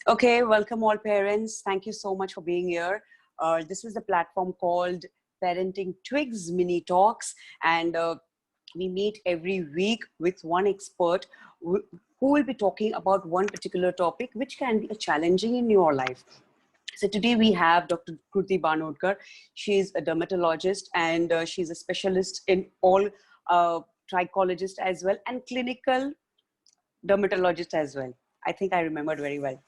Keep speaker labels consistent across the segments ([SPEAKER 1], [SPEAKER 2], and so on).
[SPEAKER 1] Okay, welcome all parents. Thank you so much for being here. This is a platform called Parenting Twigs Mini Talks, and we meet every week with one expert who will be talking about one particular topic which can be challenging in your life. So today we have Dr. Kruti Banodkar. She's a dermatologist and she's a specialist in all trichologist as well and clinical dermatologist as well. I think I remembered very well.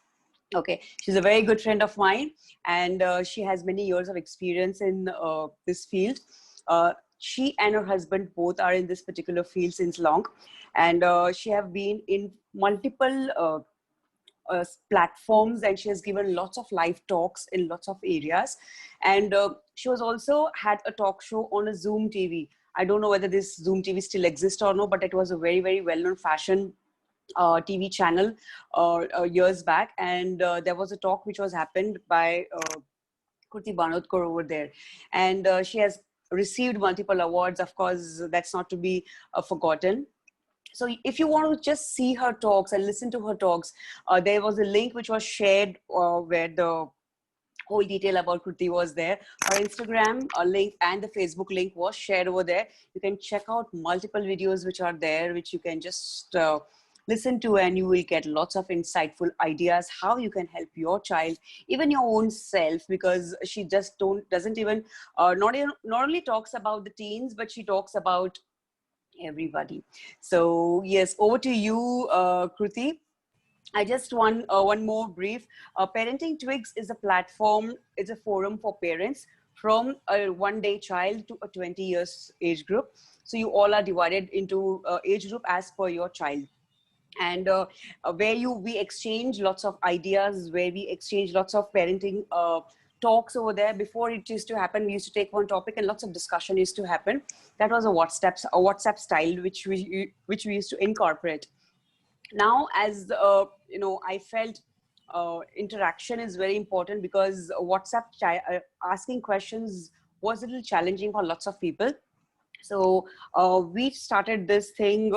[SPEAKER 1] Okay, she's a very good friend of mine, and she has many years of experience in this field. She and her husband both are in this particular field since long, and she have been in multiple platforms, and she has given lots of live talks in lots of areas. And she was also had a talk show on a Zoom TV. I don't know whether this Zoom TV still exists or no, but it was a very, very well-known fashion TV channel years back, and there was a talk which was happened by Kruti Banodkar over there, and she has received multiple awards. Of course, that's not to be forgotten. So if you want to just see her talks and listen to her talks, there was a link which was shared where the whole detail about Kruti was there. Her Instagram link and the Facebook link was shared over there. You can check out multiple videos which are there, which you can just listen to, and you will get lots of insightful ideas how you can help your child, even your own self, because she just doesn't even not only talks about the teens, but she talks about everybody. So yes, over to you, Kruti. I just want one more brief. Parenting Twigs is a platform, it's a forum for parents from a 1-day child to a 20 years age group. So you all are divided into age group as per your child. And where we exchange lots of ideas, where we exchange lots of parenting talks over there. Before it used to happen, we used to take one topic and lots of discussion used to happen. That was a WhatsApp style, which we used to incorporate. Now, as I felt interaction is very important, because asking questions was a little challenging for lots of people. So we started this thing.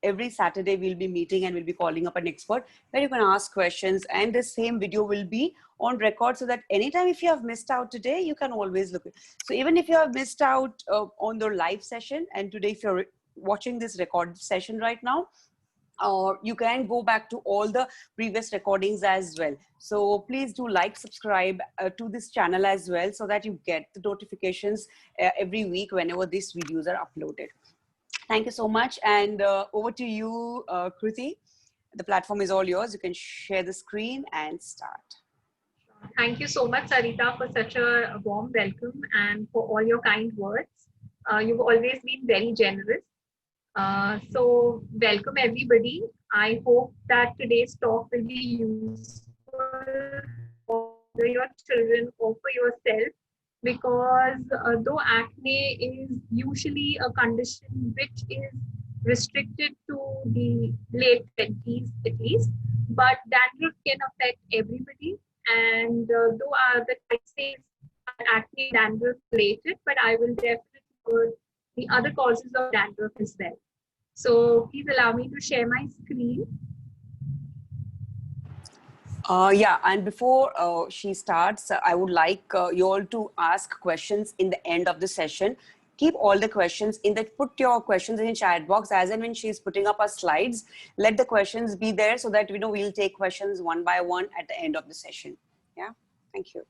[SPEAKER 1] Every Saturday we'll be meeting and we'll be calling up an expert where you can ask questions, and the same video will be on record, so that anytime if you have missed out today, you can always look. So even if you have missed out on the live session, and today if you're watching this recorded session right now, you can go back to all the previous recordings as well. So please do like, subscribe to this channel as well, so that you get the notifications every week whenever these videos are uploaded. Thank you so much. And over to you, Kruti. The platform is all yours. You can share the screen and start.
[SPEAKER 2] Thank you so much, Sarita, for such a warm welcome and for all your kind words. You've always been very generous. So welcome everybody. I hope that today's talk will be useful for your children or for yourself, because though acne is usually a condition which is restricted to the late 20s at least, but dandruff can affect everybody. And though the type says acne dandruff related, but I will definitely cover the other causes of dandruff as well. So please allow me to share my screen.
[SPEAKER 1] Yeah, and before she starts, I would like you all to ask questions in the end of the session. Keep all the questions put your questions in the chat box, as and when she's putting up her slides, let the questions be there, so that we'll take questions one by one at the end of the session. Yeah, thank you.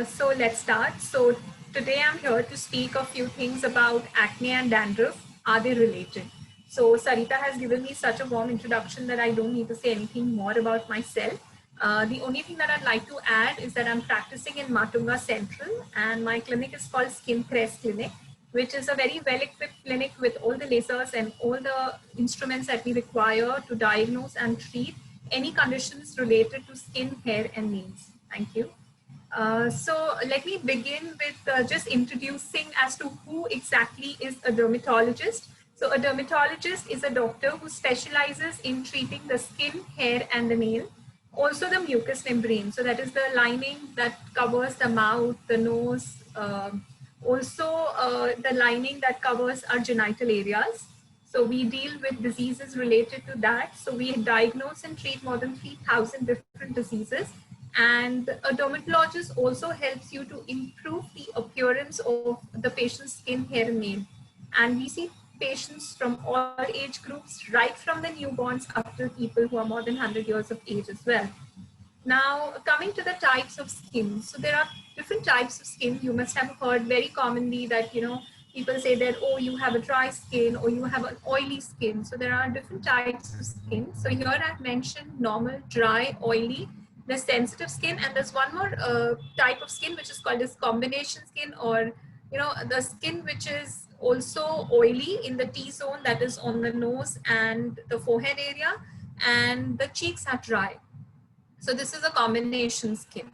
[SPEAKER 2] So let's start. So today I'm here to speak a few things about acne and dandruff. Are they related? So Sarita has given me such a warm introduction that I don't need to say anything more about myself. The only thing that I'd like to add is that I'm practicing in Matunga Central, and my clinic is called Skin Crest Clinic, which is a very well-equipped clinic with all the lasers and all the instruments that we require to diagnose and treat any conditions related to skin, hair, and nails. Thank you. So let me begin with just introducing as to who exactly is a dermatologist. So a dermatologist is a doctor who specializes in treating the skin, hair, and the nail. Also the mucous membrane. So that is the lining that covers the mouth, the nose, also the lining that covers our genital areas. So we deal with diseases related to that. So we diagnose and treat more than 3,000 different diseases. And a dermatologist also helps you to improve the appearance of the patient's skin, hair, and nail. And we see patients from all age groups, right from the newborns up to people who are more than 100 years of age as well. Now, coming to the types of skin. So there are different types of skin. You must have heard very commonly that, people say that, oh, you have a dry skin or you have an oily skin. So there are different types of skin. So here I've mentioned normal, dry, oily, the sensitive skin, and there's one more type of skin which is called as combination skin, or the skin which is also oily in the T-zone, that is on the nose and the forehead area, and the cheeks are dry. So this is a combination skin.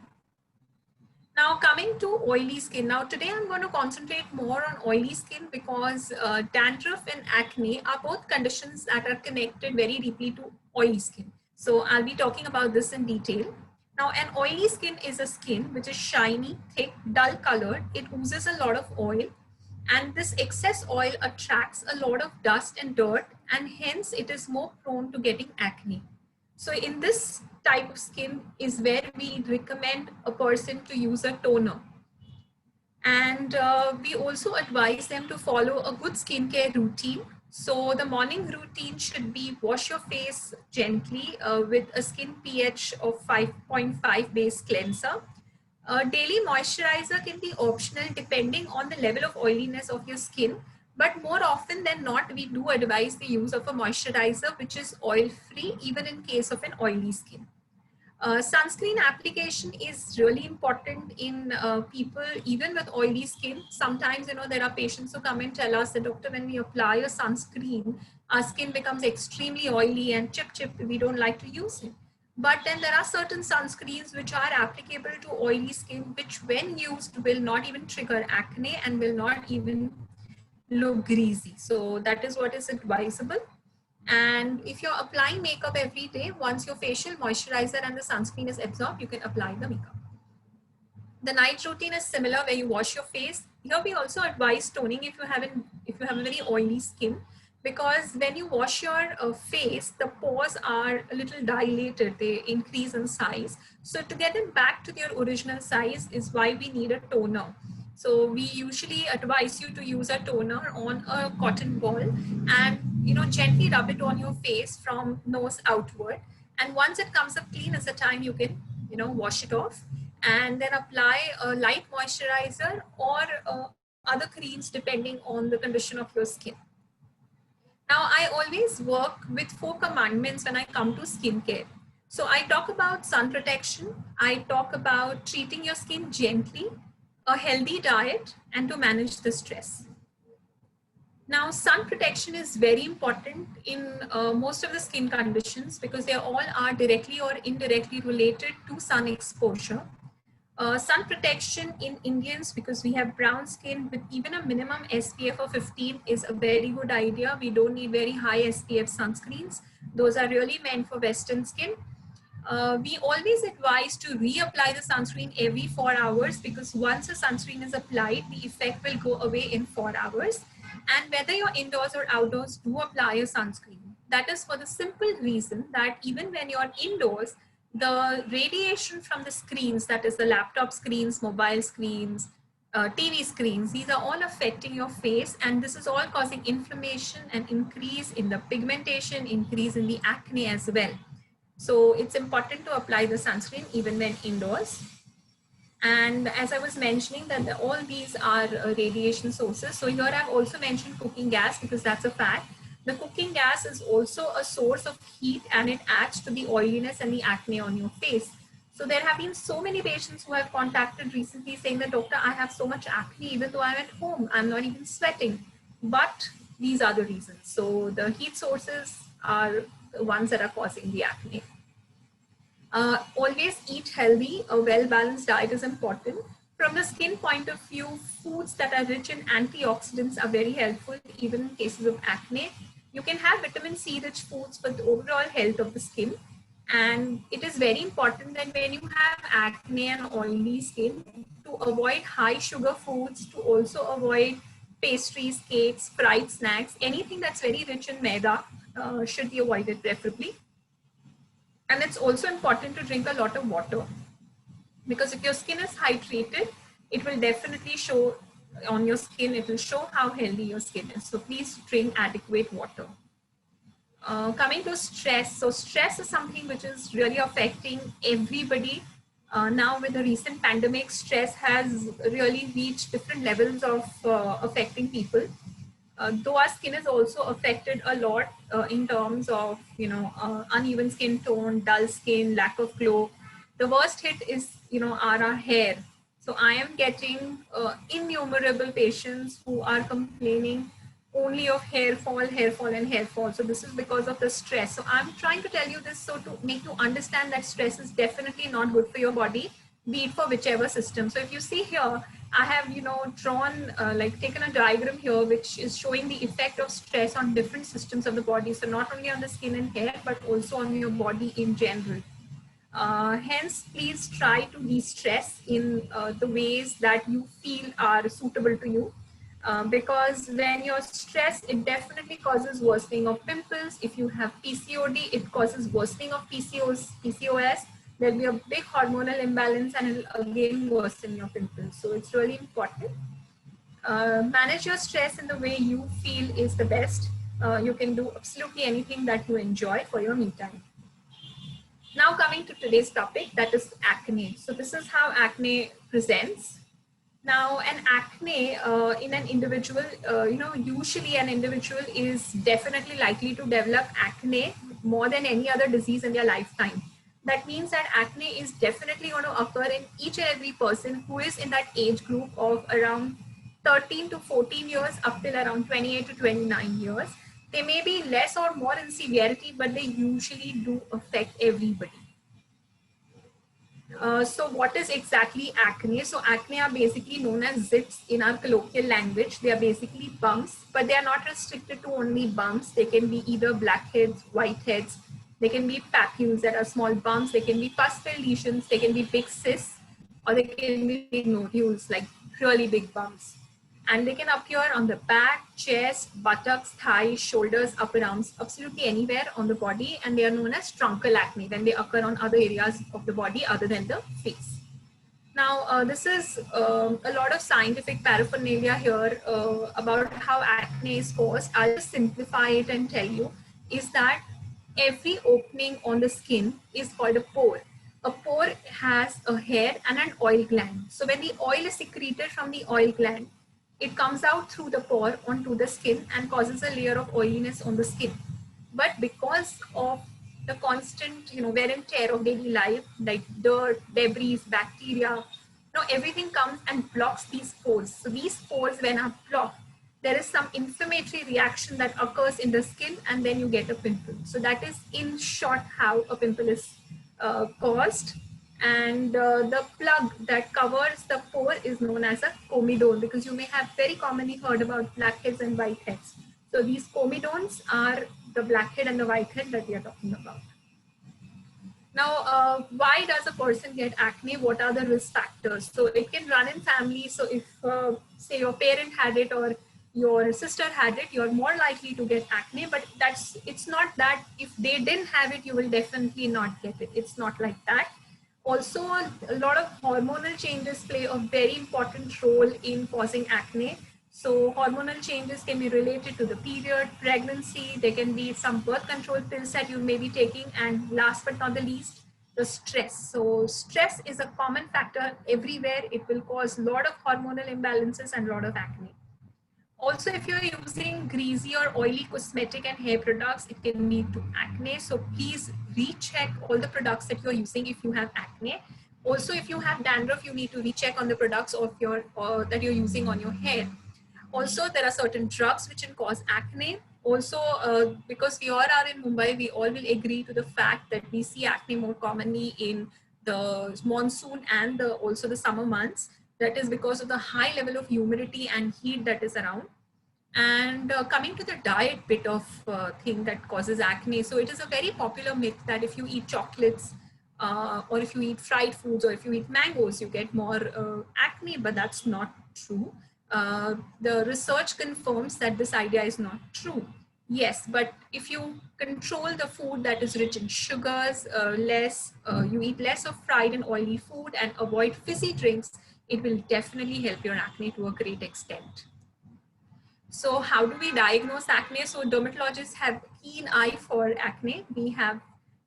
[SPEAKER 2] Now coming to oily skin. Now today I'm going to concentrate more on oily skin because dandruff and acne are both conditions that are connected very deeply to oily skin. So I'll be talking about this in detail. Now an oily skin is a skin which is shiny, thick, dull colored. It oozes a lot of oil, and this excess oil attracts a lot of dust and dirt, and hence it is more prone to getting acne. So in this type of skin is where we recommend a person to use a toner. And we also advise them to follow a good skincare routine. So the morning routine should be wash your face gently with a skin pH of 5.5 base cleanser. Daily moisturizer can be optional depending on the level of oiliness of your skin. But more often than not, we do advise the use of a moisturizer which is oil-free, even in case of an oily skin. Sunscreen application is really important in people even with oily skin. Sometimes, there are patients who come and tell us that, doctor, when we apply a sunscreen, our skin becomes extremely oily and chip, we don't like to use it. But then there are certain sunscreens which are applicable to oily skin, which when used will not even trigger acne and will not even look greasy. So that is what is advisable. And if you're applying makeup every day, once your facial moisturizer and the sunscreen is absorbed, you can apply the makeup. The night routine is similar, where you wash your face. Here we also advise toning if you have a very oily skin, because when you wash your face, the pores are a little dilated, they increase in size. So to get them back to their original size is why we need a toner. So we usually advise you to use a toner on a cotton ball and gently rub it on your face from nose outward. And once it comes up clean is the time you can wash it off, and then apply a light moisturizer or other creams depending on the condition of your skin. Now, I always work with 4 commandments when I come to skincare. So I talk about sun protection, I talk about treating your skin gently, a healthy diet, and to manage the stress. Now, sun protection is very important in most of the skin conditions because they all are directly or indirectly related to sun exposure. Sun protection in Indians, because we have brown skin with even a minimum SPF of 15, is a very good idea. We don't need very high SPF sunscreens. Those are really meant for Western skin. We always advise to reapply the sunscreen every 4 hours, because once a sunscreen is applied, the effect will go away in 4 hours. And whether you're indoors or outdoors, do apply a sunscreen. That is for the simple reason that even when you're indoors, the radiation from the screens, that is the laptop screens, mobile screens, TV screens, these are all affecting your face, and this is all causing inflammation and increase in the pigmentation, increase in the acne as well. So it's important to apply the sunscreen even when indoors. And as I was mentioning that all these are radiation sources. So here I've also mentioned cooking gas because that's a fact. The cooking gas is also a source of heat, and it adds to the oiliness and the acne on your face. So there have been so many patients who have contacted recently saying that, doctor, I have so much acne even though I'm at home, I'm not even sweating. But these are the reasons. So the heat sources are the ones that are causing the acne. Always eat healthy. A well-balanced diet is important. From the skin point of view, foods that are rich in antioxidants are very helpful even in cases of acne. You can have vitamin C rich foods for the overall health of the skin. And it is very important that when you have acne and oily skin, to avoid high sugar foods, to also avoid pastries, cakes, fried snacks, anything that's very rich in maida should be avoided preferably. And it's also important to drink a lot of water, because if your skin is hydrated, it will definitely show on your skin, it will show how healthy your skin is. So please drink adequate water. Coming to stress, so stress is something which is really affecting everybody. Now with the recent pandemic, stress has really reached different levels of affecting people. Though our skin is also affected a lot in terms of, uneven skin tone, dull skin, lack of glow. The worst hit is, are our hair. So I am getting innumerable patients who are complaining only of hair fall and hair fall. So this is because of the stress. So I'm trying to tell you this so to make you understand that stress is definitely not good for your body, be it for whichever system. So if you see here, I have, drawn, taken a diagram here, which is showing the effect of stress on different systems of the body. So not only on the skin and hair, but also on your body in general. Hence, please try to de-stress in the ways that you feel are suitable to you. Because when you're stressed, it definitely causes worsening of pimples. If you have PCOD, it causes worsening of PCOS. There'll be a big hormonal imbalance and it'll again worsen your pimples. So it's really important. Manage your stress in the way you feel is the best. You can do absolutely anything that you enjoy for your me time. Now coming to today's topic, that is acne. So this is how acne presents. Now, an acne in an individual, usually an individual is definitely likely to develop acne more than any other disease in their lifetime. That means that acne is definitely going to occur in each and every person who is in that age group of around 13 to 14 years up till around 28 to 29 years. They may be less or more in severity, but they usually do affect everybody. So what is exactly acne? So acne are basically known as zits in our colloquial language. They are basically bumps, but they are not restricted to only bumps. They can be either blackheads, whiteheads. They can be papules that are small bumps. They can be pus-filled lesions. They can be big cysts, or they can be big nodules, like really big bumps. And they can appear on the back, chest, buttocks, thighs, shoulders, upper arms, absolutely anywhere on the body. And they are known as truncal acne when they occur on other areas of the body other than the face. Now, this is a lot of scientific paraphernalia here about how acne is caused. I'll just simplify it and tell you is that every opening on the skin is called a pore. A pore has a hair and an oil gland. So when the oil is secreted from the oil gland, it comes out through the pore onto the skin and causes a layer of oiliness on the skin. But because of the constant, wear and tear of daily life, like dirt, debris, bacteria, everything comes and blocks these pores. So these pores, when are blocked, there is some inflammatory reaction that occurs in the skin, and then you get a pimple. So that is in short how a pimple is caused. And the plug that covers the pore is known as a comedone, because you may have very commonly heard about blackheads and whiteheads. So these comedones are the blackhead and the whitehead that we are talking about. Now, why does a person get acne? What are the risk factors? So it can run in family. So if, say, your parent had it or your sister had it, you're more likely to get acne. But it's not that if they didn't have it, you will definitely not get it. It's not like that. Also, a lot of hormonal changes play a very important role in causing acne. So hormonal changes can be related to the period, pregnancy. There can be some birth control pills that you may be taking. And last but not the least, the stress. So stress is a common factor everywhere. It will cause a lot of hormonal imbalances and a lot of acne. Also, if you're using greasy or oily cosmetic and hair products, it can lead to acne. So please recheck all the products that you're using if you have acne. Also, if you have dandruff, you need to recheck on the products of that you're using on your hair. Also, there are certain drugs which can cause acne. Also, because we all are in Mumbai, we all will agree to the fact that we see acne more commonly in the monsoon and also the summer months. That is because of the high level of humidity and heat that is around. And coming to the diet bit of thing that causes acne. So it is a very popular myth that if you eat chocolates or if you eat fried foods or if you eat mangoes, you get more acne, but that's not true. the research confirms that this idea is not true. Yes, but if you control the food that is rich in sugars, you eat less of fried and oily food and avoid fizzy drinks, it will definitely help your acne to a great extent. So how do we diagnose acne? So dermatologists have keen eye for acne. We have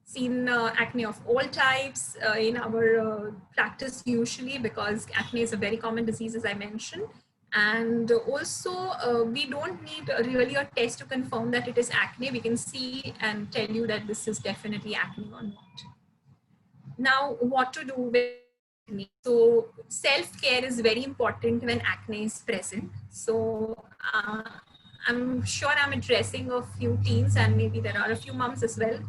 [SPEAKER 2] seen acne of all types in our practice usually, because acne is a very common disease, as I mentioned. And also we don't need really a test to confirm that it is acne. We can see and tell you that this is definitely acne or not. Now, what to do with acne? So self-care is very important when acne is present. So I'm sure I'm addressing a few teens, and maybe there are a few moms as well.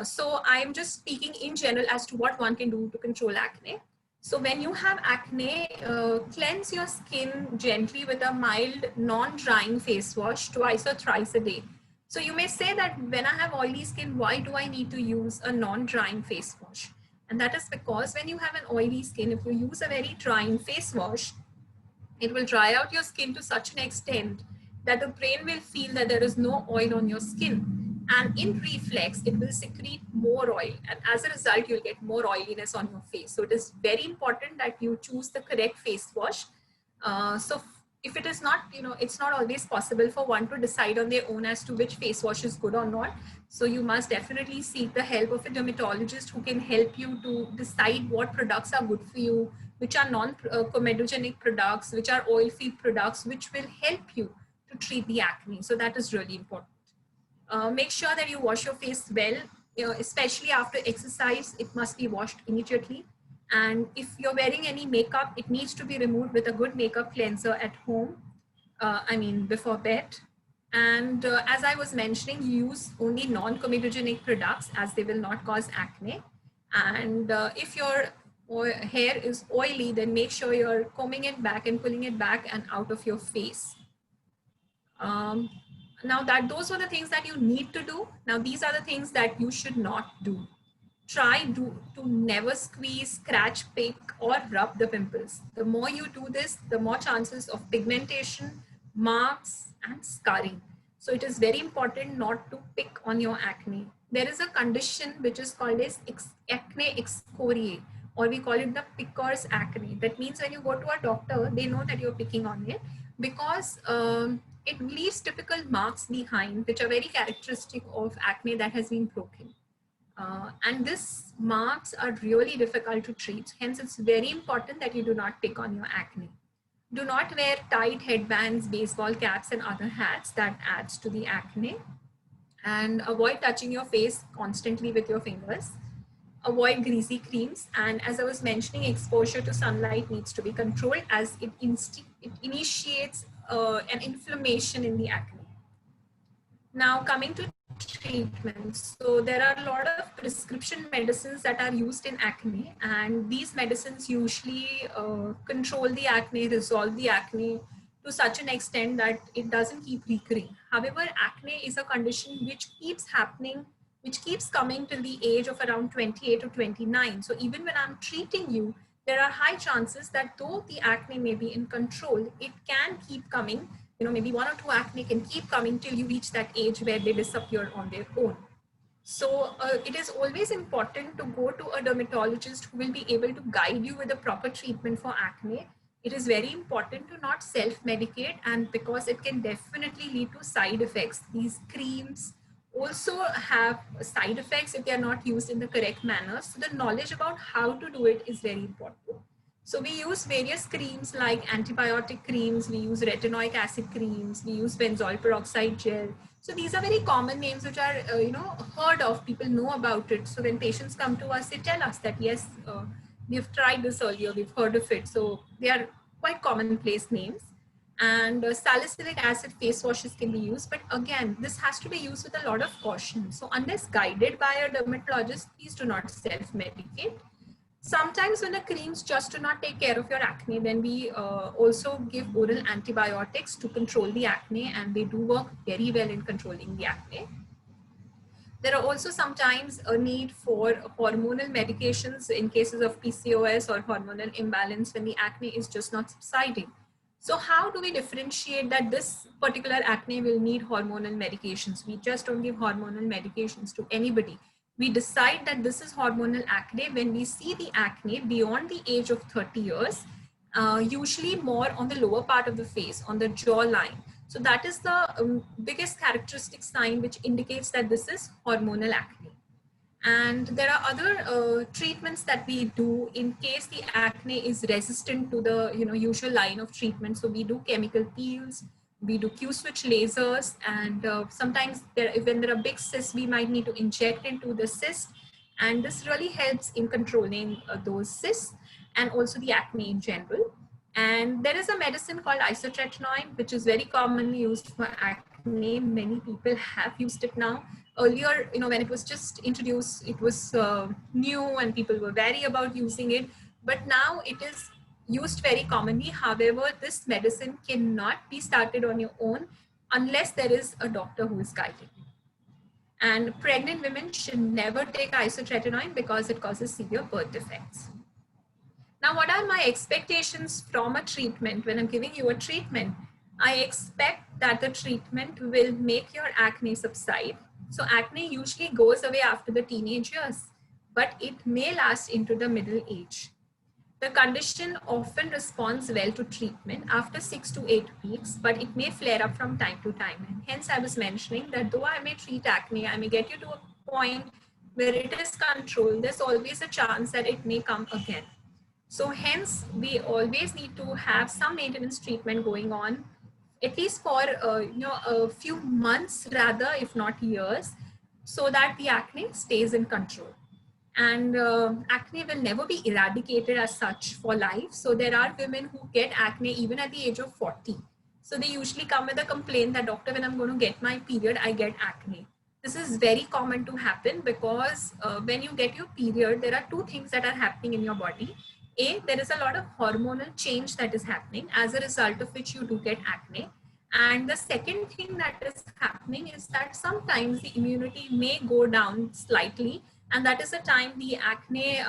[SPEAKER 2] So I'm just speaking in general as to what one can do to control acne. So when you have acne, cleanse your skin gently with a mild non-drying face wash twice or thrice a day. So you may say that when I have oily skin, why do I need to use a non-drying face wash? And that is because when you have an oily skin, if you use a very drying face wash, it will dry out your skin to such an extent that the brain will feel that there is no oil on your skin. And in reflex, it will secrete more oil. And as a result, you'll get more oiliness on your face. So it is very important that you choose the correct face wash. So if it is not, it's not always possible for one to decide on their own as to which face wash is good or not. So you must definitely seek the help of a dermatologist who can help you to decide what products are good for you, which are non-comedogenic products, which are oil-free products, which will help you to treat the acne. So that is really important. Make sure that you wash your face well, especially after exercise. It must be washed immediately. And if you're wearing any makeup, it needs to be removed with a good makeup cleanser at home. Before bed. And as I was mentioning, use only non-comedogenic products, as they will not cause acne. And if your hair is oily, then make sure you're combing it back and pulling it back and out of your face. Now that those were the things that you need to do. Now these are the things that you should not do. Try to never squeeze, scratch, pick, or rub the pimples. The more you do this, the more chances of pigmentation, marks, and scarring. So it is very important not to pick on your acne. There is a condition which is called as acne excoriae, or we call it the picker's acne. That means when you go to a doctor, they know that you're picking on it, because it leaves typical marks behind, which are very characteristic of acne that has been broken. And these marks are really difficult to treat. Hence, it's very important that you do not pick on your acne. Do not wear tight headbands, baseball caps, and other hats. That adds to the acne. And avoid touching your face constantly with your fingers. Avoid greasy creams. And as I was mentioning, exposure to sunlight needs to be controlled, as it initiates an inflammation in the acne. Now coming to treatments. So there are a lot of prescription medicines that are used in acne, and these medicines usually control the acne, resolve the acne to such an extent that it doesn't keep recurring. However, acne is a condition which keeps happening, which keeps coming till the age of around 28 or 29. So even when I'm treating you, there are high chances that though the acne may be in control, it can keep coming. Maybe 1 or 2 acne can keep coming till you reach that age where they disappear on their own. So it is always important to go to a dermatologist who will be able to guide you with a proper treatment for acne. It is very important to not self-medicate, and because it can definitely lead to side effects. These creams also have side effects if they are not used in the correct manner. So the knowledge about how to do it is very important. So we use various creams like antibiotic creams, we use retinoic acid creams, we use benzoyl peroxide gel. So these are very common names which are, heard of, people know about it. So when patients come to us, they tell us that, yes, we've tried this earlier, we've heard of it. So they are quite commonplace names. And salicylic acid face washes can be used. But again, this has to be used with a lot of caution. So unless guided by a dermatologist, please do not self-medicate. Sometimes when the creams just do not take care of your acne, then we also give oral antibiotics to control the acne, and they do work very well in controlling the acne. There are also sometimes a need for hormonal medications in cases of PCOS or hormonal imbalance when the acne is just not subsiding. So how do we differentiate that this particular acne will need hormonal medications? We just don't give hormonal medications to anybody. We decide that this is hormonal acne when we see the acne beyond the age of 30 years, usually more on the lower part of the face, on the jawline. So that is the biggest characteristic sign which indicates that this is hormonal acne. And there are other treatments that we do in case the acne is resistant to the usual line of treatment. So we do chemical peels, we do Q-switch lasers, and sometimes when there are big cysts, we might need to inject into the cyst, and this really helps in controlling those cysts and also the acne in general. And there is a medicine called isotretinoin, which is very commonly used for acne. Many people have used it now. Earlier, when it was just introduced, it was new and people were wary about using it. But now it is used very commonly. However, this medicine cannot be started on your own unless there is a doctor who is guiding you. And pregnant women should never take isotretinoin because it causes severe birth defects. Now, what are my expectations from a treatment? When I'm giving you a treatment, I expect that the treatment will make your acne subside. So acne usually goes away after the teenage years, but it may last into the middle age. The condition often responds well to treatment after 6 to 8 weeks, but it may flare up from time to time. And hence I was mentioning that though I may treat acne, I may get you to a point where it is controlled, there's always a chance that it may come again. So hence, we always need to have some maintenance treatment going on, at least for a few months rather, if not years, so that the acne stays in control. And acne will never be eradicated as such for life. So there are women who get acne even at the age of 40. So they usually come with a complaint that, doctor, when I'm going to get my period, I get acne. This is very common to happen because when you get your period, there are two things that are happening in your body. There is a lot of hormonal change that is happening, as a result of which you do get acne. And the second thing that is happening is that sometimes the immunity may go down slightly, and that is the time the acne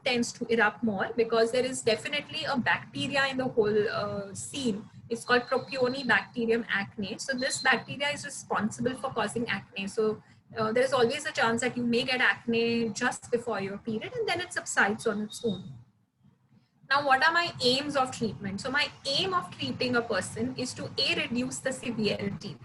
[SPEAKER 2] tends to erupt more, because there is definitely a bacteria in the whole scene. It's called Propionibacterium acne. So this bacteria is responsible for causing acne. So there's always a chance that you may get acne just before your period, and then it subsides on its own. Now, what are my aims of treatment? So my aim of treating a person is to reduce the severity,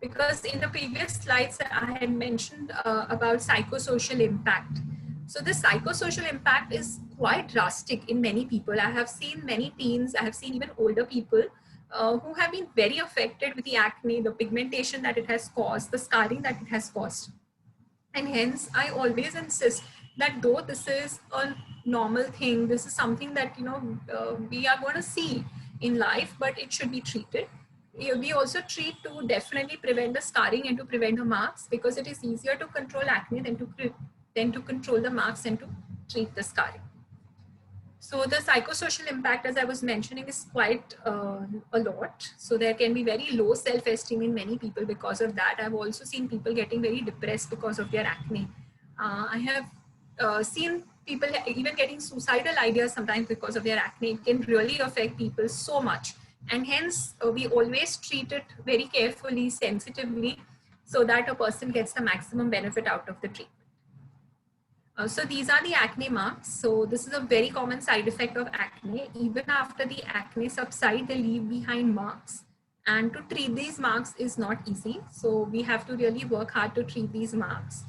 [SPEAKER 2] because in the previous slides I had mentioned about psychosocial impact. So the psychosocial impact is quite drastic in many people. I have seen many teens, I have seen even older people who have been very affected with the acne, the pigmentation that it has caused, the scarring that it has caused. And hence, I always insist that though this is a normal thing, this is something that we are going to see in life, but it should be treated. We also treat to definitely prevent the scarring and to prevent the marks, because it is easier to control acne than to control the marks and to treat the scarring. So the psychosocial impact, as I was mentioning, is quite a lot. So there can be very low self-esteem in many people because of that. I've also seen people getting very depressed because of their acne. I have seen people even getting suicidal ideas sometimes because of their acne. It can really affect people so much. And hence, we always treat it very carefully, sensitively, so that a person gets the maximum benefit out of the treatment. So these are the acne marks. So this is a very common side effect of acne. Even after the acne subside, they leave behind marks. And to treat these marks is not easy. So we have to really work hard to treat these marks.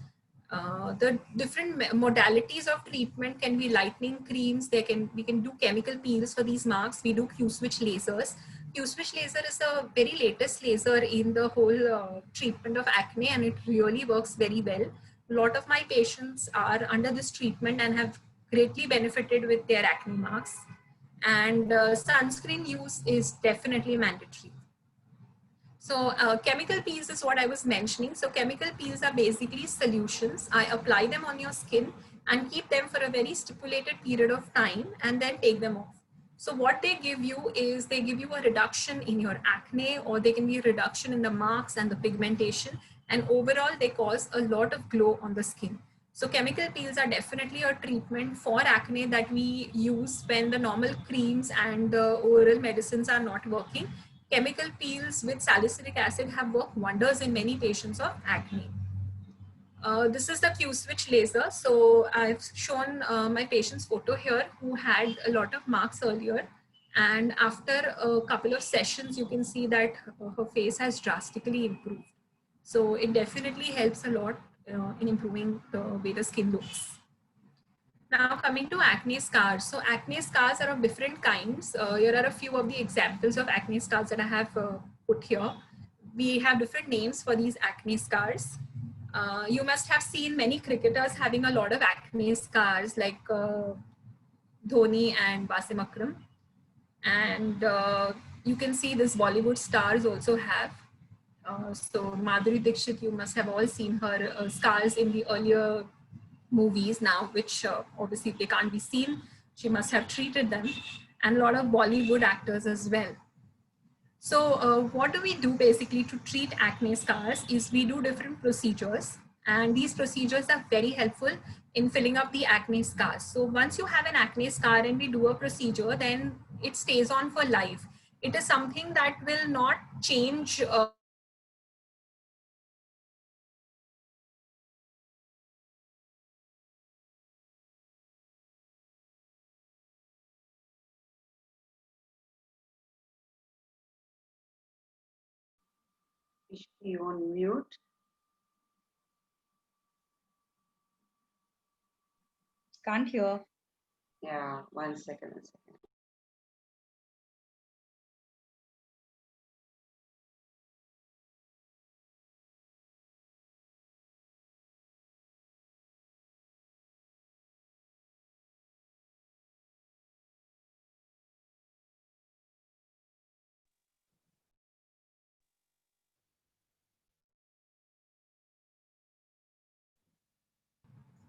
[SPEAKER 2] The different modalities of treatment can be lightening creams. We can do chemical peels for these marks. We do Q-switch lasers. Q-switch laser is the very latest laser in the whole treatment of acne, and it really works very well. A lot of my patients are under this treatment and have greatly benefited with their acne marks. And sunscreen use is definitely mandatory. So chemical peels is what I was mentioning. So chemical peels are basically solutions. I apply them on your skin and keep them for a very stipulated period of time and then take them off. So what they give you is they give you a reduction in your acne, or they can be a reduction in the marks and the pigmentation. And overall, they cause a lot of glow on the skin. So chemical peels are definitely a treatment for acne that we use when the normal creams and the oral medicines are not working. Chemical peels with salicylic acid have worked wonders in many patients of acne. This is the Q-switch laser. So I've shown my patient's photo here who had a lot of marks earlier. And after a couple of sessions, you can see that her face has drastically improved. So it definitely helps a lot in improving the way the skin looks. Now coming to acne scars. So acne scars are of different kinds. Here are a few of the examples of acne scars that I have put here. We have different names for these acne scars. You must have seen many cricketers having a lot of acne scars like Dhoni and Wasim Akram. And you can see this Bollywood stars also have. So Madhuri Dixit, you must have all seen her scars in the earlier movies now, which obviously they can't be seen. She must have treated them, and a lot of Bollywood actors as well. So what do we do basically to treat acne scars is we do different procedures, and these procedures are very helpful in filling up the acne scars. So once you have an acne scar and we do a procedure, then it stays on for life. It is something that will not change
[SPEAKER 1] Is she on mute?
[SPEAKER 3] Can't hear.
[SPEAKER 1] Yeah, 1 second, 1 second.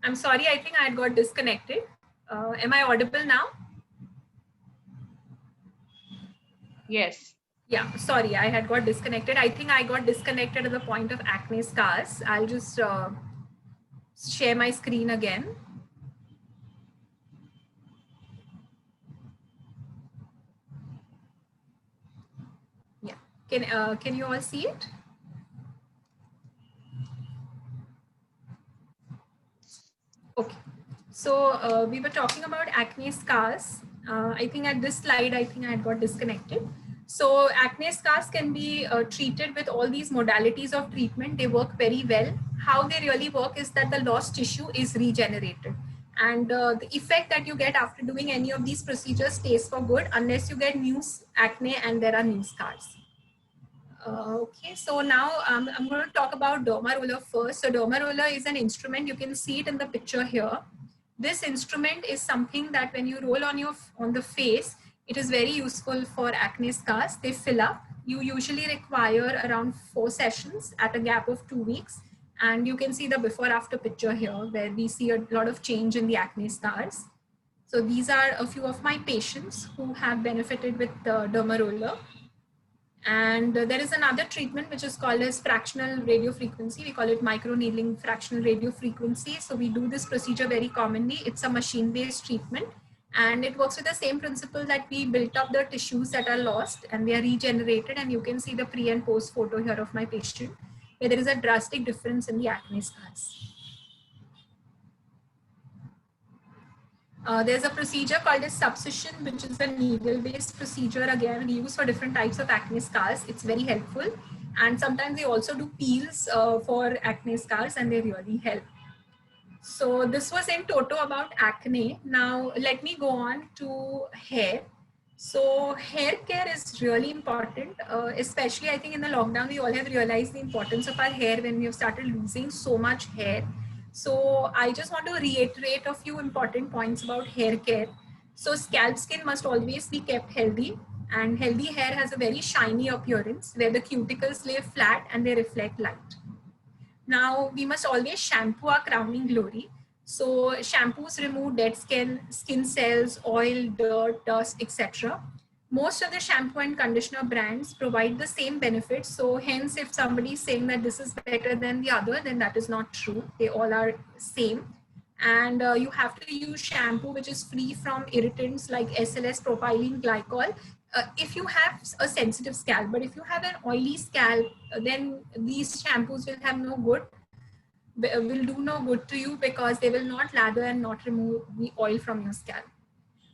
[SPEAKER 2] I'm sorry, I think I had got disconnected. Am I audible now?
[SPEAKER 3] Yes.
[SPEAKER 2] Yeah, sorry, I had got disconnected. I think I got disconnected at the point of acne scars. I'll just share my screen again. Yeah, can you all see it? Okay, so we were talking about acne scars. I think at this slide, I think I had got disconnected. So acne scars can be treated with all these modalities of treatment. They work very well. How they really work is that the lost tissue is regenerated. And the effect that you get after doing any of these procedures stays for good unless you get new acne and there are new scars. Okay, so now I'm going to talk about derma roller first. So derma roller is an instrument. You can see it in the picture here. This instrument is something that when you roll on the face, it is very useful for acne scars. They fill up. You usually require around 4 sessions at a gap of 2 weeks. And you can see the before after picture here where we see a lot of change in the acne scars. So these are a few of my patients who have benefited with the derma roller. And there is another treatment which is called as fractional radiofrequency. We call it microneedling fractional radiofrequency. So we do this procedure very commonly. It's a machine-based treatment, and it works with the same principle that we built up the tissues that are lost and they are regenerated. And you can see the pre and post photo here of my patient, where there is a drastic difference in the acne scars. There's a procedure called as subcision, which is a needle-based procedure. Again, we use for different types of acne scars. It's very helpful. And sometimes we also do peels for acne scars, and they really help. So this was in toto about acne. Now let me go on to hair. So hair care is really important, especially I think in the lockdown, we all have realized the importance of our hair when we have started losing so much hair. So I just want to reiterate a few important points about hair care. So scalp skin must always be kept healthy, and healthy hair has a very shiny appearance where the cuticles lay flat and they reflect light. Now we must always shampoo our crowning glory. So shampoos remove dead skin cells, oil, dirt, dust, etc. most of the shampoo and conditioner brands provide the same benefits. So hence, if somebody is saying that this is better than the other, then that is not true. They all are same. And you have to use shampoo which is free from irritants like SLS, propylene glycol. If you have a sensitive scalp, but if you have an oily scalp, then these shampoos will have no good, will do no good to you, because they will not lather and not remove the oil from your scalp.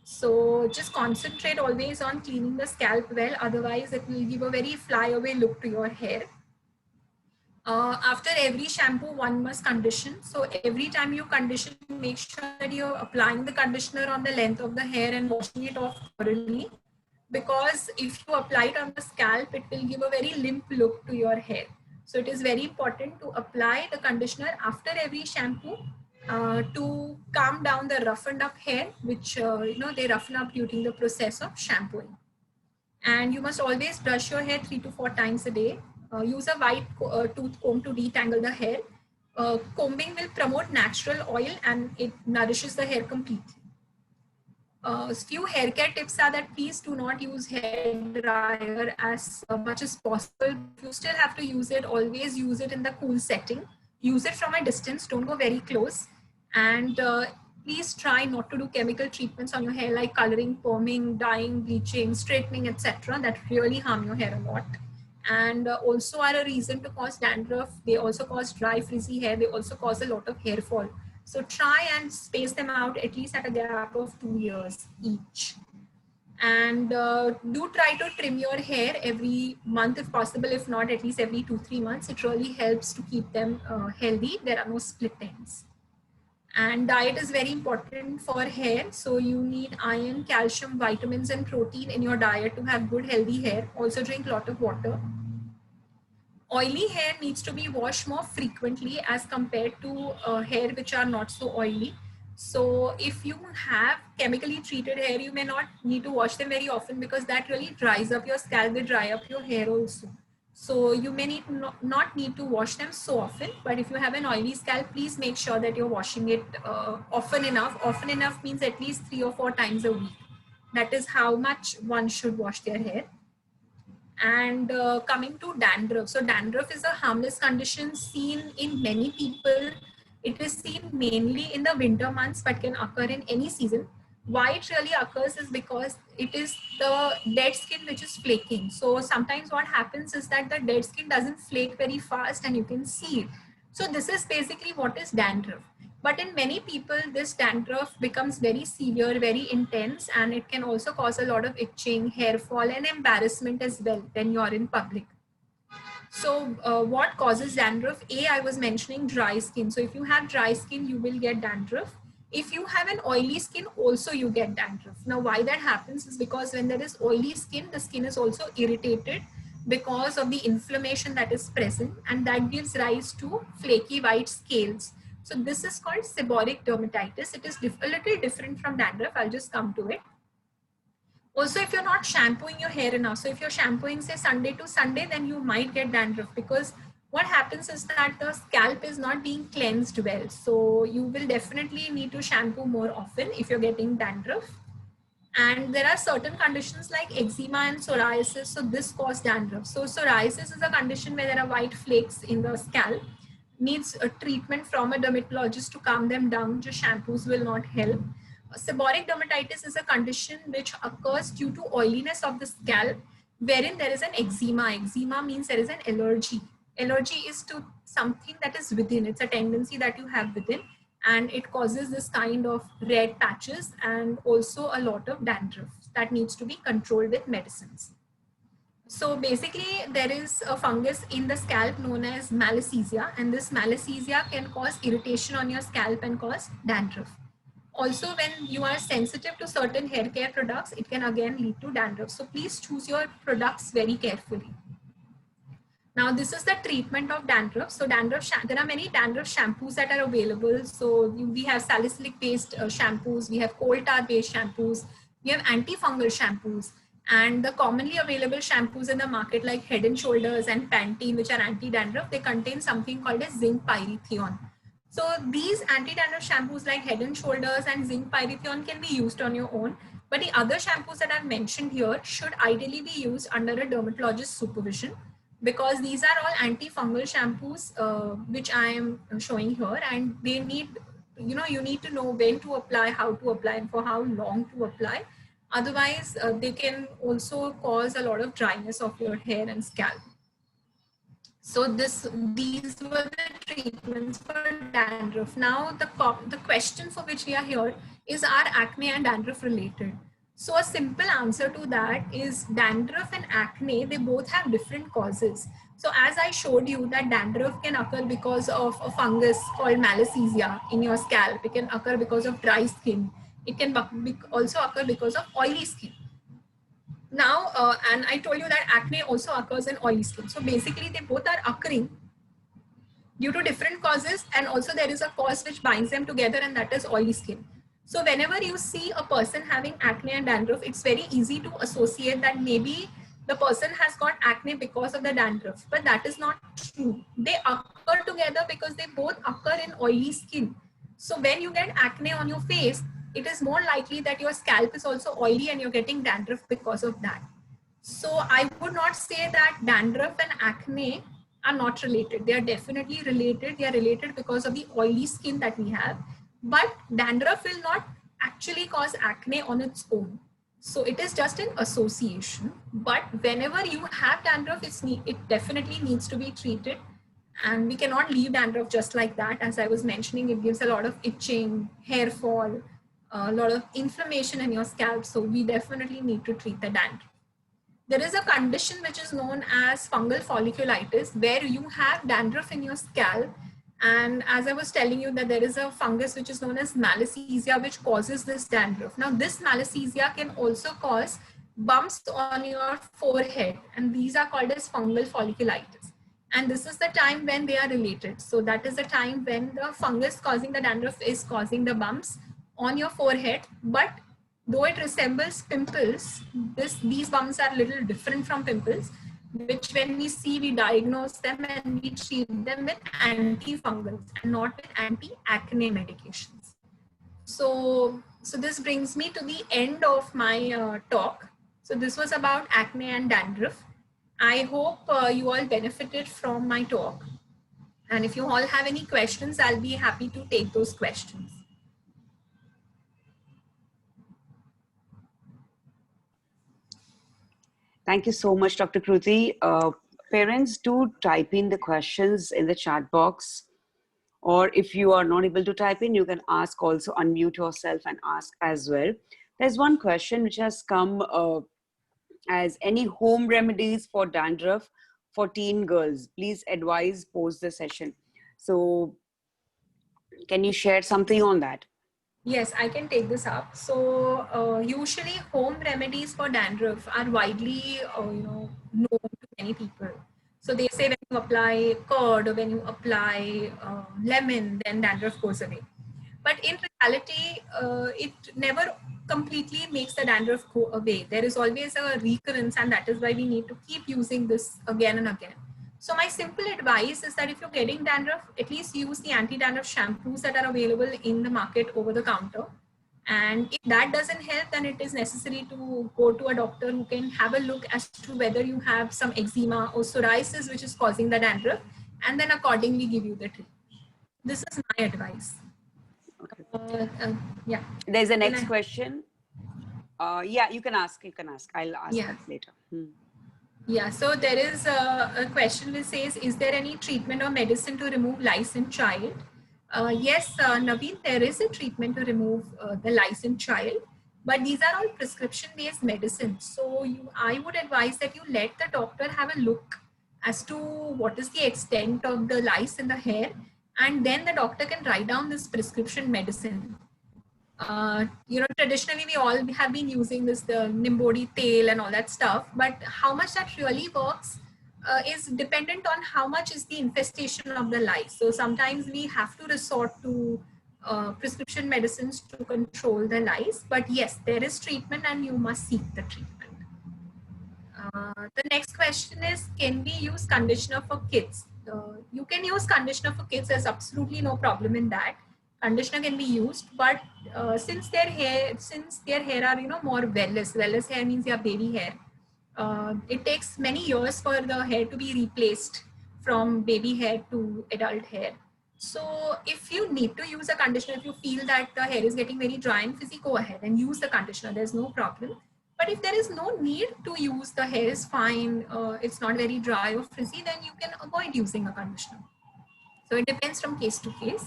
[SPEAKER 2] So just concentrate always on cleaning the scalp well, otherwise it will give a very flyaway look to your hair. After every shampoo, one must condition. So every time you condition, make sure that you're applying the conditioner on the length of the hair and washing it off thoroughly. Because if you apply it on the scalp, it will give a very limp look to your hair. So it is very important to apply the conditioner after every shampoo to calm down the roughened up hair, which they roughen up during the process of shampooing. And you must always brush your hair 3 to 4 times a day. Use a white tooth comb to detangle the hair. Combing will promote natural oil and it nourishes the hair completely. Few hair care tips are that please do not use hair dryer as much as possible. If you still have to use it, always use it in the cool setting. Use it from a distance, don't go very close. And please try not to do chemical treatments on your hair like coloring, perming, dyeing, bleaching, straightening, etc. That really harm your hair a lot. And also are a reason to cause dandruff. They also cause dry, frizzy hair. They also cause a lot of hair fall. So try and space them out at least at a gap of 2 years each. And do try to trim your hair every month if possible, if not at least every 2-3 months. It really helps to keep them healthy. There are no split ends. And diet is very important for hair. So you need iron, calcium, vitamins, and protein in your diet to have good, healthy hair. Also drink a lot of water. Oily hair needs to be washed more frequently as compared to hair which are not so oily. So if you have chemically treated hair, you may not need to wash them very often because that really dries up your scalp, they dry up your hair also. So you may not need to wash them so often, but if you have an oily scalp, please make sure that you're washing it often enough. Often enough means at least 3 or 4 times a week. That is how much one should wash their hair. And coming to dandruff. So dandruff is a harmless condition seen in many people. It is seen mainly in the winter months, but can occur in any season. Why it really occurs is because it is the dead skin which is flaking. So sometimes what happens is that the dead skin doesn't flake very fast and you can see it. So this is basically what is dandruff. But in many people, this dandruff becomes very severe, very intense, and it can also cause a lot of itching, hair fall, and embarrassment as well when you're in public. So what causes dandruff? I was mentioning dry skin. So if you have dry skin, you will get dandruff. If you have an oily skin, also you get dandruff. Now, why that happens is because when there is oily skin, the skin is also irritated because of the inflammation that is present, and that gives rise to flaky white scales. So this is called seborrheic dermatitis. It is a little different from dandruff. I'll just come to it. Also, if you're not shampooing your hair enough, so if you're shampooing say Sunday to Sunday, then you might get dandruff, because what happens is that the scalp is not being cleansed well. So you will definitely need to shampoo more often if you're getting dandruff. And there are certain conditions like eczema and psoriasis. So this cause dandruff. So psoriasis is a condition where there are white flakes in the scalp. Needs a treatment from a dermatologist to calm them down. Just shampoos will not help. Seborrheic dermatitis is a condition which occurs due to oiliness of the scalp, wherein there is an eczema. Eczema means there is an allergy. Allergy is to something that is within. It's a tendency that you have within, and it causes this kind of red patches and also a lot of dandruff that needs to be controlled with medicines. So basically, there is a fungus in the scalp known as Malassezia, and this Malassezia can cause irritation on your scalp and cause dandruff. Also, when you are sensitive to certain hair care products, it can again lead to dandruff. So please choose your products very carefully. Now, this is the treatment of dandruff. So dandruff, there are many dandruff shampoos that are available. So we have salicylic based shampoos, we have coal tar based shampoos, we have antifungal shampoos. And the commonly available shampoos in the market like Head and Shoulders and Pantene, which are anti-dandruff, they contain something called as zinc pyrithione. So these anti-dandruff shampoos like Head and Shoulders and zinc pyrithione can be used on your own. But the other shampoos that I've mentioned here should ideally be used under a dermatologist's supervision, because these are all antifungal shampoos, which I am showing here, and they need, you need to know when to apply, how to apply, and for how long to apply. Otherwise, they can also cause a lot of dryness of your hair and scalp. So these were the treatments for dandruff. Now the question for which we are here is, are acne and dandruff related? So a simple answer to that is dandruff and acne, they both have different causes. So as I showed you that dandruff can occur because of a fungus called Malassezia in your scalp. It can occur because of dry skin. It can also occur because of oily skin. Now, and I told you that acne also occurs in oily skin. So basically they both are occurring due to different causes, and also there is a cause which binds them together, and that is oily skin. So whenever you see a person having acne and dandruff, it's very easy to associate that maybe the person has got acne because of the dandruff, but that is not true. They occur together because they both occur in oily skin. So when you get acne on your face, it is more likely that your scalp is also oily and you're getting dandruff because of that. So I would not say that dandruff and acne are not related. They are definitely related. They are related because of the oily skin that we have. But dandruff will not actually cause acne on its own. So it is just an association. But whenever you have dandruff, it definitely needs to be treated. And we cannot leave dandruff just like that. As I was mentioning, it gives a lot of itching, hair fall, a lot of inflammation in your scalp. So we definitely need to treat the dandruff. There is a condition which is known as fungal folliculitis, where you have dandruff in your scalp. And as I was telling you, that there is a fungus which is known as Malassezia, which causes this dandruff. Now, this Malassezia can also cause bumps on your forehead, and these are called as fungal folliculitis. And this is the time when they are related. So that is the time when the fungus causing the dandruff is causing the bumps on your forehead. But though it resembles pimples, these bumps are a little different from pimples, which when we see, we diagnose them and we treat them with antifungals and not with anti-acne medications. So this brings me to the end of my talk. So this was about acne and dandruff. I hope you all benefited from my talk. And if you all have any questions, I'll be happy to take those questions.
[SPEAKER 1] Thank you so much, Dr. Kruti. Parents, do type in the questions in the chat box. Or if you are not able to type in, you can ask also, unmute yourself and ask as well. There's one question which has come as any home remedies for dandruff for teen girls. Please advise post the session. So can you share something on that?
[SPEAKER 2] Yes, I can take this up. So usually home remedies for dandruff are widely known to many people. So they say when you apply curd or when you apply lemon, then dandruff goes away. But in reality, it never completely makes the dandruff go away. There is always a recurrence, and that is why we need to keep using this again and again. So my simple advice is that if you're getting dandruff, at least use the anti-dandruff shampoos that are available in the market over the counter. And if that doesn't help, then it is necessary to go to a doctor who can have a look as to whether you have some eczema or psoriasis which is causing the dandruff, and then accordingly give you the treatment. This is my advice.
[SPEAKER 1] Okay.
[SPEAKER 2] Yeah.
[SPEAKER 1] There's a next question. Yeah, you can ask. I'll ask that later.
[SPEAKER 2] Yeah, so there is a question which says, is there any treatment or medicine to remove lice in child? Yes, Naveen, there is a treatment to remove the lice in child, but these are all prescription-based medicines. So I would advise that you let the doctor have a look as to what is the extent of the lice in the hair, and then the doctor can write down this prescription medicine. Traditionally we all have been using the Nimbodi tail and all that stuff, but how much that really works is dependent on how much is the infestation of the lice. So sometimes we have to resort to prescription medicines to control the lice, but yes, there is treatment and you must seek the treatment. The next question is, can we use conditioner for kids? You can use conditioner for kids. There's absolutely no problem in that. conditioner can be used, but since their hair are more vellus hair means your baby hair. It takes many years for the hair to be replaced from baby hair to adult hair. So if you need to use a conditioner, if you feel that the hair is getting very dry and frizzy, go ahead and use the conditioner. There's no problem. But if there is no need to use, the hair is fine, it's not very dry or frizzy, then you can avoid using a conditioner. So it depends from case to case.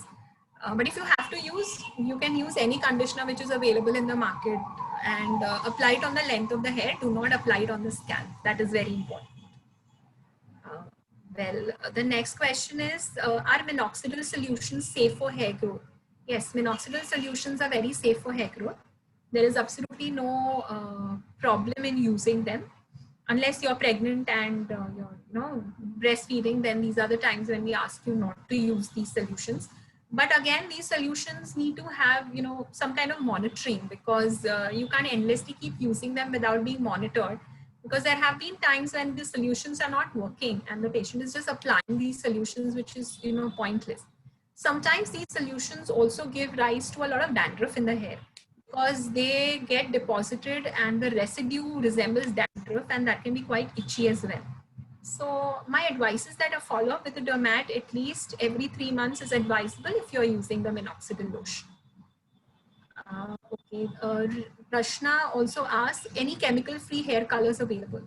[SPEAKER 2] But if you have to use, you can use any conditioner which is available in the market and apply it on the length of the hair. Do not apply it on the scalp. That is very important. The next question is, are minoxidil solutions safe for hair growth? Yes, minoxidil solutions are very safe for hair growth. There is absolutely no problem in using them. Unless you're pregnant and you're breastfeeding, then these are the times when we ask you not to use these solutions. But again, these solutions need to have some kind of monitoring, because you can't endlessly keep using them without being monitored, because there have been times when the solutions are not working and the patient is just applying these solutions, which is pointless. Sometimes these solutions also give rise to a lot of dandruff in the hair, because they get deposited and the residue resembles dandruff, and that can be quite itchy as well. So my advice is that a follow-up with a dermat at least every 3 months is advisable if you're using the minoxidil lotion. Rashna also asks, any chemical-free hair colors available?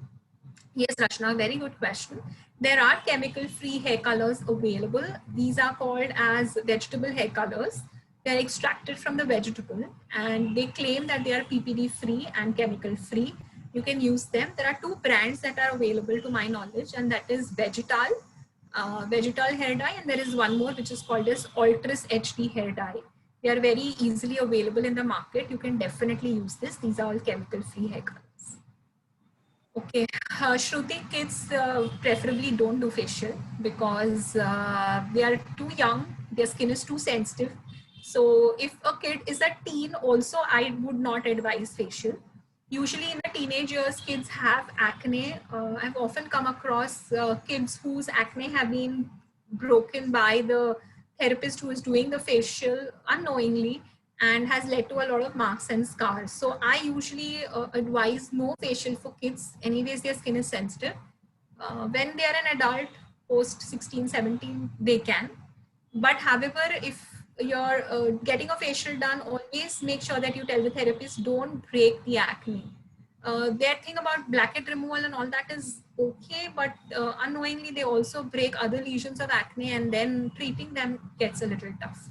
[SPEAKER 2] Yes, Rashna, very good question. There are chemical-free hair colors available. These are called as vegetable hair colors. They're extracted from the vegetable and they claim that they are PPD-free and chemical-free. You can use them. There are 2 brands that are available to my knowledge, and that is Vegetal, Vegetal hair dye, and there is one more which is called as Altris HD hair dye. They are very easily available in the market. You can definitely use this. These are all chemical-free hair colors. Okay, Shruti, kids preferably don't do facial because they are too young, their skin is too sensitive. So if a kid is a teen also, I would not advise facial. Usually in the teenage years, kids have acne. I've often come across kids whose acne have been broken by the therapist who is doing the facial unknowingly, and has led to a lot of marks and scars. So I usually advise no facial for kids. Anyways, their skin is sensitive. When they are an adult, post 16, 17, they can. But however, if you're getting a facial done, always make sure that you tell the therapist, don't break the acne. Their thing about blackhead removal and all that is okay, but unknowingly they also break other lesions of acne, and then treating them gets a little tough.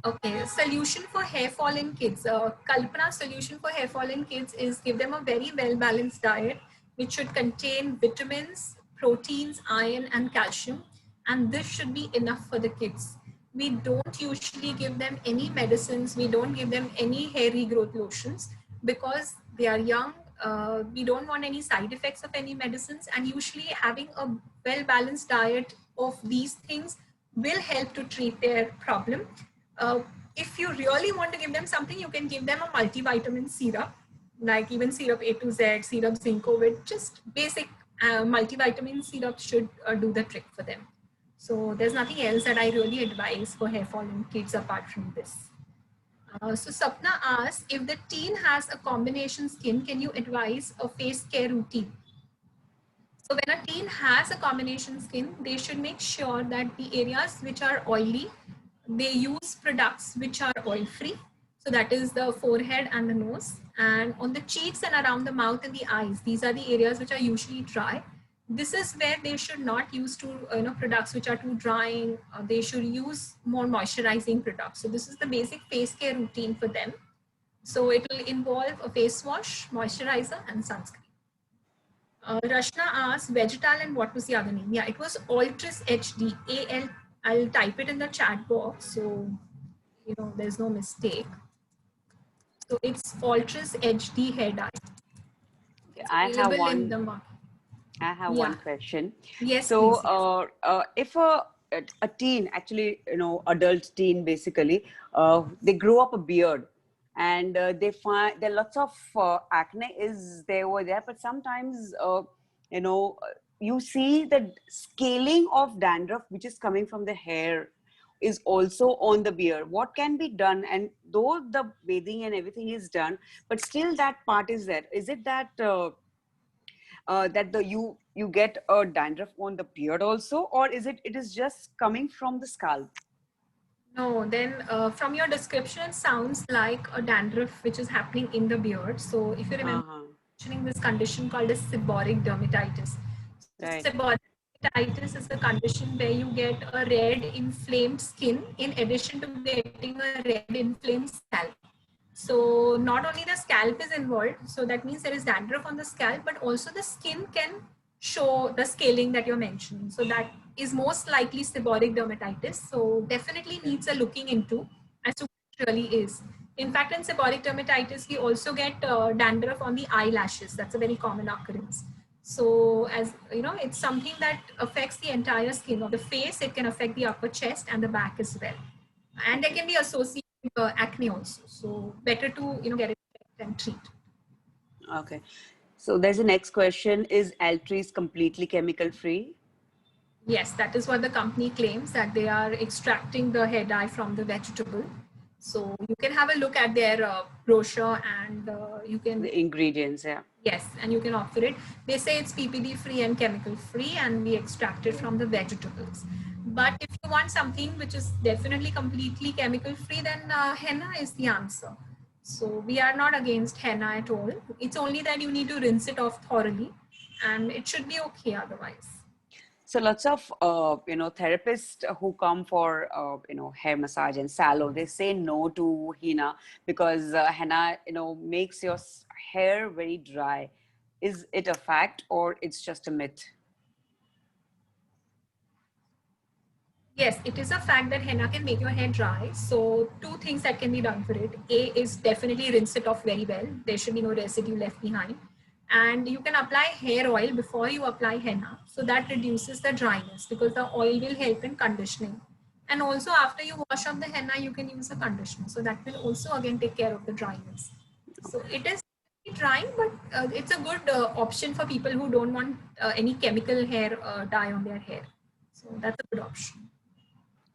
[SPEAKER 2] Okay, solution for hair fall in kids. Kalpana's solution for hair fall in kids is give them a very well-balanced diet, which should contain vitamins, proteins, iron, and calcium. And this should be enough for the kids. We don't usually give them any medicines. We don't give them any hair regrowth lotions because they are young. We don't want any side effects of any medicines. And usually having a well-balanced diet of these things will help to treat their problem. If you really want to give them something, you can give them a multivitamin syrup, like even syrup A to Z, syrup Zincovit, just basic multivitamin syrup should do the trick for them. So there's nothing else that I really advise for hair fall in kids apart from this. So Sapna asks, if the teen has a combination skin, can you advise a face care routine? So when a teen has a combination skin, they should make sure that the areas which are oily, they use products which are oil free. So that is the forehead and the nose, and on the cheeks and around the mouth and the eyes. These are the areas which are usually dry. This is where they should not use products which are too drying. They should use more moisturizing products. So this is the basic face care routine for them. So it will involve a face wash, moisturizer, and sunscreen. Rashna asked Vegetal and what was the other name? Yeah, it was Altris HD. I'll type it in the chat box so there's no mistake. So it's Altris HD hair dye.
[SPEAKER 1] I have one question.
[SPEAKER 2] Yes.
[SPEAKER 1] So
[SPEAKER 2] please,
[SPEAKER 1] if a teen, actually adult teen basically, they grow up a beard and they find there are lots of acne is there over there, but sometimes you see the scaling of dandruff which is coming from the hair is also on the beard. What can be done? And though the bathing and everything is done, but still that part is there. Is it that that the you get a dandruff on the beard also, or is it is just coming from the scalp?
[SPEAKER 2] No, then from your description, sounds like a dandruff which is happening in the beard. So if you remember
[SPEAKER 1] Uh-huh.
[SPEAKER 2] mentioning this condition called as seborrheic dermatitis. So
[SPEAKER 1] Right.
[SPEAKER 2] seborrheic dermatitis is a condition where you get a red inflamed skin in addition to getting a red inflamed scalp. So not only the scalp is involved, so that means there is dandruff on the scalp, but also the skin can show the scaling that you're mentioning. So that is most likely seborrheic dermatitis. So definitely
[SPEAKER 1] Okay.
[SPEAKER 2] needs a looking into as to what it really is. In fact, in seborrheic dermatitis, we also get dandruff on the eyelashes. That's a very common occurrence. So as you know, it's something that affects the entire skin of the face. It can affect the upper chest and the back as well. And there
[SPEAKER 1] Okay.
[SPEAKER 2] can be associated acne also. So better to get it checked and treat.
[SPEAKER 1] Okay. So there's a next question: is Altris completely chemical free?
[SPEAKER 2] Yes, that is what the company claims, that they are extracting the hair dye from the vegetable. So you can have a look at their brochure and you can,
[SPEAKER 1] The ingredients, yeah.
[SPEAKER 2] yes, and you can opt for it. They say it's PPD free and chemical free and we extract it from the vegetables. But if you want something which is definitely completely chemical free, then henna is the answer. So we are not against henna at all. It's only that you need to rinse it off thoroughly and it should be okay otherwise.
[SPEAKER 1] So lots of therapists who come for hair massage and salon, they say no to henna because henna makes your hair very dry. Is it a fact or it's just a myth?
[SPEAKER 2] Yes, it is a fact that henna can make your hair dry. So two things that can be done for it. A is definitely rinse it off very well. There should be no residue left behind. And you can apply hair oil before you apply henna. So that reduces the dryness because the oil will help in conditioning. And also after you wash off the henna, you can use a conditioner. So that will also again take care of the dryness. So it is drying, but it's a good option for people who don't want any chemical hair dye on their hair. So that's a good option.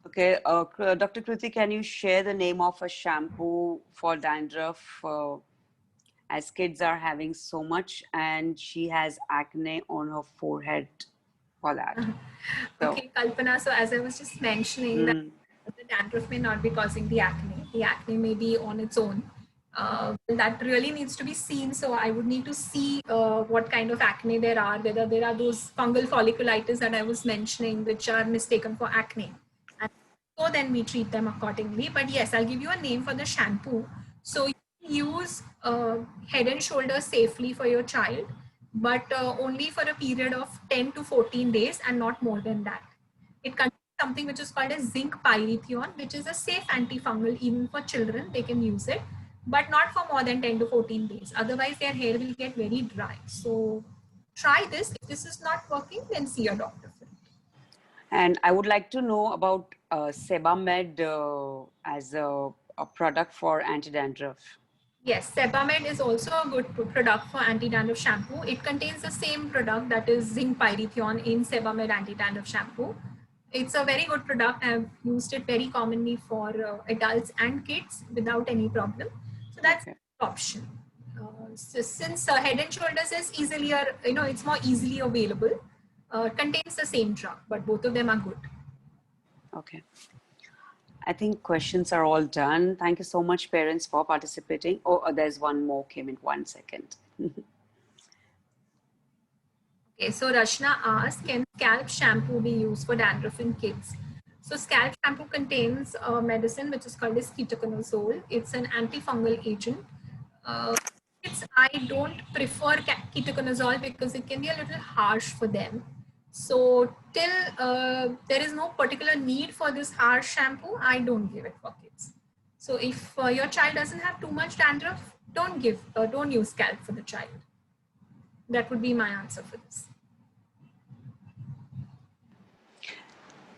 [SPEAKER 1] Okay, Dr. Kruti, can you share the name of a shampoo for dandruff? As kids are having so much, and she has acne on her forehead for that. So,
[SPEAKER 2] Okay, Kalpana. So as I was just mentioning that the dandruff may not be causing the acne. The acne may be on its own. That really needs to be seen. So I would need to see what kind of acne there are, whether there are those fungal folliculitis that I was mentioning, which are mistaken for acne. And so then we treat them accordingly. But yes, I'll give you a name for the shampoo. So you can use Head and Shoulders safely for your child, but only for a period of 10 to 14 days and not more than that. It contains something which is called as zinc pyrithione, which is a safe antifungal even for children. They can use it, but not for more than 10 to 14 days. Otherwise, their hair will get very dry. So try this. If this is not working, then see a doctor for it.
[SPEAKER 1] and I would like to know about Sebamed as a product for anti-dandruff.
[SPEAKER 2] Yes, Sebamed is also a good product for anti-dandruff shampoo. It contains the same product, that is zinc pyrithione, in Sebamed anti-dandruff shampoo. It's a very good product. I've used it very commonly for adults and kids without any problem. So that's
[SPEAKER 1] Okay.
[SPEAKER 2] the option. So since Head and Shoulders is easier, it's more easily available. Contains the same drug, but both of them are good.
[SPEAKER 1] Okay. I think questions are all done. Thank you so much, parents, for participating. Oh, there's one more came in 1 second.
[SPEAKER 2] Okay, so Rashna asked, can scalp shampoo be used for dandruff in kids? So scalp shampoo contains a medicine which is called as ketoconazole. It's an antifungal agent. I don't prefer ketoconazole because it can be a little harsh for them. So till there is no particular need for this harsh shampoo, I don't give it for kids. So if your child doesn't have too much dandruff, don't use scalp for the child. That would be my answer for this.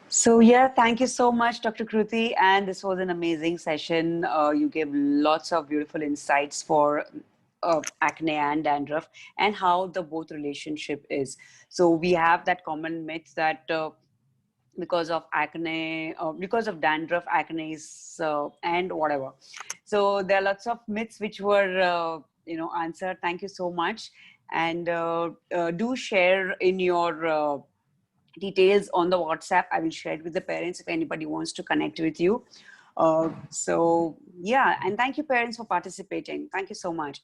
[SPEAKER 1] So yeah, thank you so much, Dr. Kruti. And this was an amazing session. You gave lots of beautiful insights for acne and dandruff and how the both relationship is. So we have that common myth that because of acne, because of dandruff, acne, and whatever. So there are lots of myths which were, answered. Thank you so much. And do share in your details on the WhatsApp. I will share it with the parents if anybody wants to connect with you. So yeah, and thank you parents for participating. Thank you so much.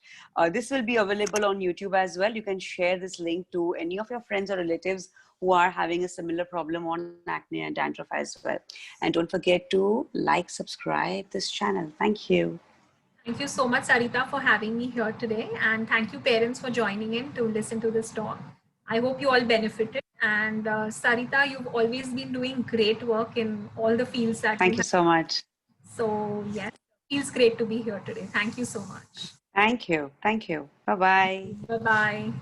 [SPEAKER 1] This will be available on YouTube as well. You can share this link to any of your friends or relatives who are having a similar problem on acne and dandruff as well. And don't forget to like, subscribe this channel. Thank you.
[SPEAKER 2] Thank you so much, Sarita, for having me here today. And thank you, parents, for joining in to listen to this talk. I hope you all benefited. And Sarita, you've always been doing great work in all the fields that
[SPEAKER 1] Thank
[SPEAKER 2] you
[SPEAKER 1] you
[SPEAKER 2] have.
[SPEAKER 1] so much.
[SPEAKER 2] So, yes, feels great to be here today. Thank you so much.
[SPEAKER 1] Thank you. Thank you. Bye-bye.
[SPEAKER 2] Bye-bye.